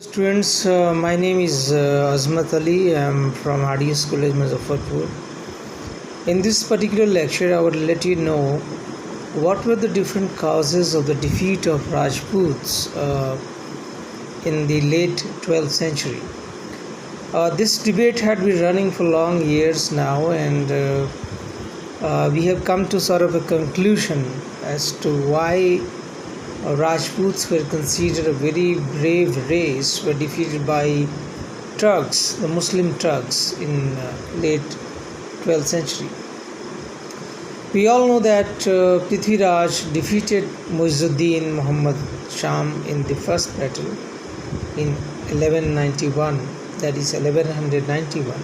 Students, my name is Azmat Ali. I'm from RDS College, Muzaffarpur. In this particular lecture, I would let you know what were the different causes of the defeat of Rajputs in the late 12th century. This debate had been running for long years now, and we have come to sort of a conclusion as to why Rajputs were considered a very brave race, were defeated by Turks, the Muslim Turks, in late 12th century. We all know that Prithviraj defeated Muizzuddin Muhammad Sham in the first battle in 1191, that is 1191.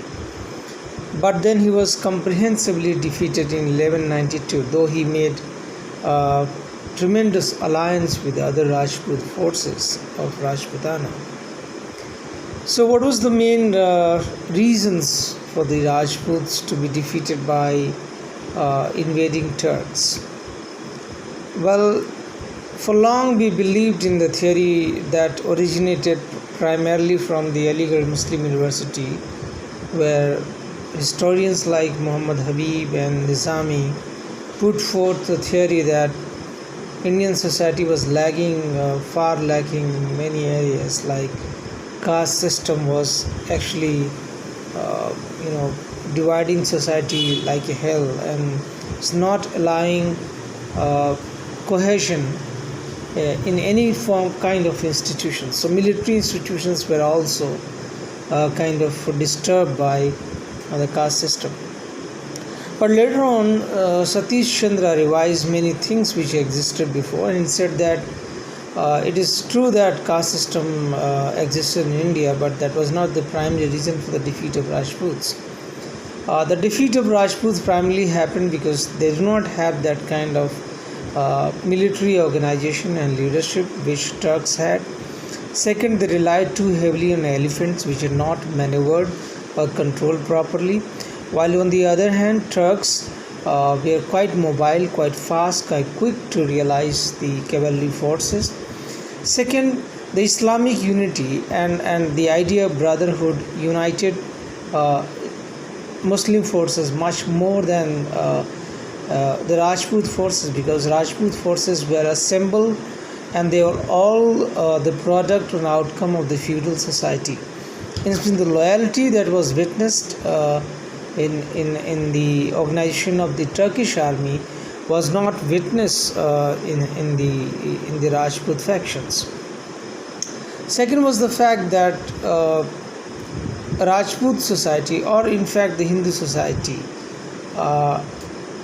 But then he was comprehensively defeated in 1192, though he made tremendous alliance with the other Rajput forces of Rajputana. So what was the main reasons for the Rajputs to be defeated by invading Turks? Well, for long we believed in the theory that originated primarily from the Aligarh Muslim University, where historians like Muhammad Habib and Nizami put forth the theory that Indian society was far lacking in many areas, like caste system was actually, dividing society like a hell, and it's not allowing cohesion in any kind of institutions. So military institutions were also kind of disturbed by the caste system. But later on, Satish Chandra revised many things which existed before, and said that it is true that caste system existed in India, but that was not the primary reason for the defeat of Rajputs. The defeat of Rajputs primarily happened because they do not have that kind of military organization and leadership which Turks had. Second, they relied too heavily on elephants, which are not maneuvered or controlled properly. While on the other hand, Turks were quite mobile, quite fast, quite quick to realize the cavalry forces. Second, the Islamic unity and the idea of brotherhood united Muslim forces much more than the Rajput forces, because Rajput forces were assembled and they were all the product and outcome of the feudal society. In the loyalty that was witnessed in the organization of the Turkish army was not witnessed in the Rajput factions. Second was the fact that Rajput society, or in fact the Hindu society,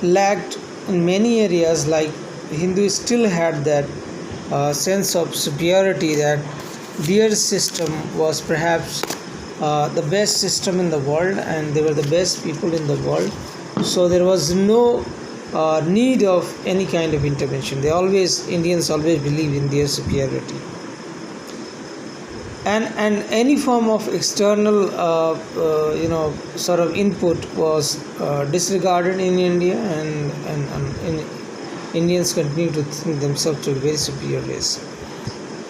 lacked in many areas. Like Hindus still had that sense of superiority, that their system was perhaps the best system in the world, and they were the best people in the world. So there was no need of any kind of intervention. Indians always believed in their superiority, and any form of external sort of input was disregarded in India, and Indians continue to think themselves to be very superior race.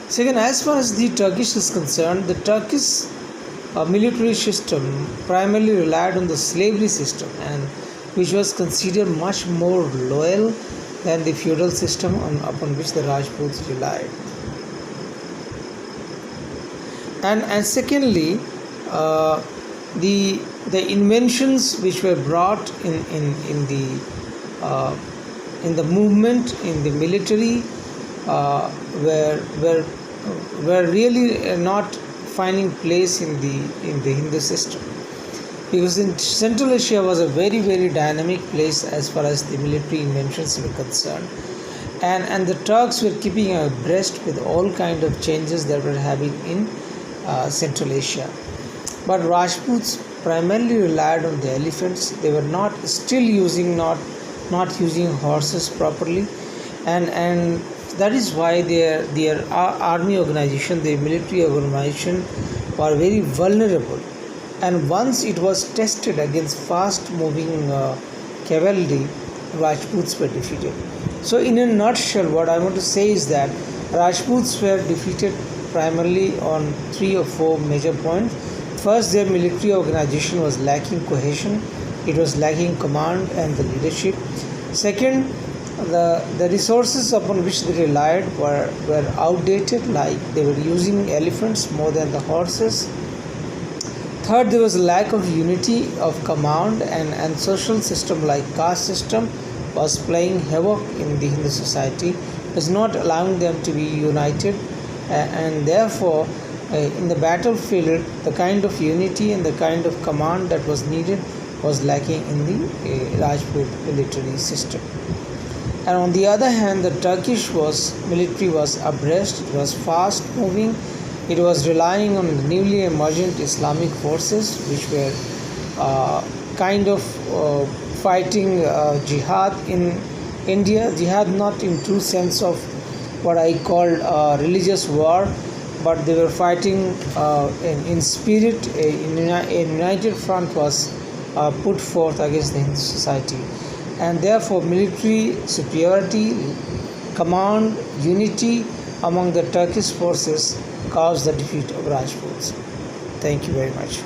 Second, as far as the Turkish is concerned, the Turkish military system primarily relied on the slavery system, and which was considered much more loyal than the feudal system upon which the Rajputs relied. And secondly, the inventions which were brought in the movement, in the military, were really not finding place in the Hindu system, because in Central Asia was a very, very dynamic place as far as the military inventions were concerned, and the Turks were keeping abreast with all kind of changes that were happening in Central Asia. But Rajputs primarily relied on the elephants. They were not using horses properly, and that is why their army organization, their military organization, were very vulnerable. And once it was tested against fast moving cavalry, Rajputs were defeated. So in a nutshell, what I want to say is that Rajputs were defeated primarily on three or four major points. First, their military organization was lacking cohesion, it was lacking command and the leadership. Second, the resources upon which they relied were outdated, like they were using elephants more than the horses. Third, there was a lack of unity of command, and social system like caste system was playing havoc in the Hindu society, was not allowing them to be united, and therefore in the battlefield the kind of unity and the kind of command that was needed was lacking in the Rajput military system. And on the other hand, the Turkish military was abreast, it was fast moving, it was relying on the newly emergent Islamic forces which were kind of fighting jihad in India. Jihad not in true sense of what I call religious war, but they were fighting in spirit. A united front was put forth against the Hindu society, and therefore military superiority, command, unity among the Turkish forces caused the defeat of Rajputs. Thank you very much.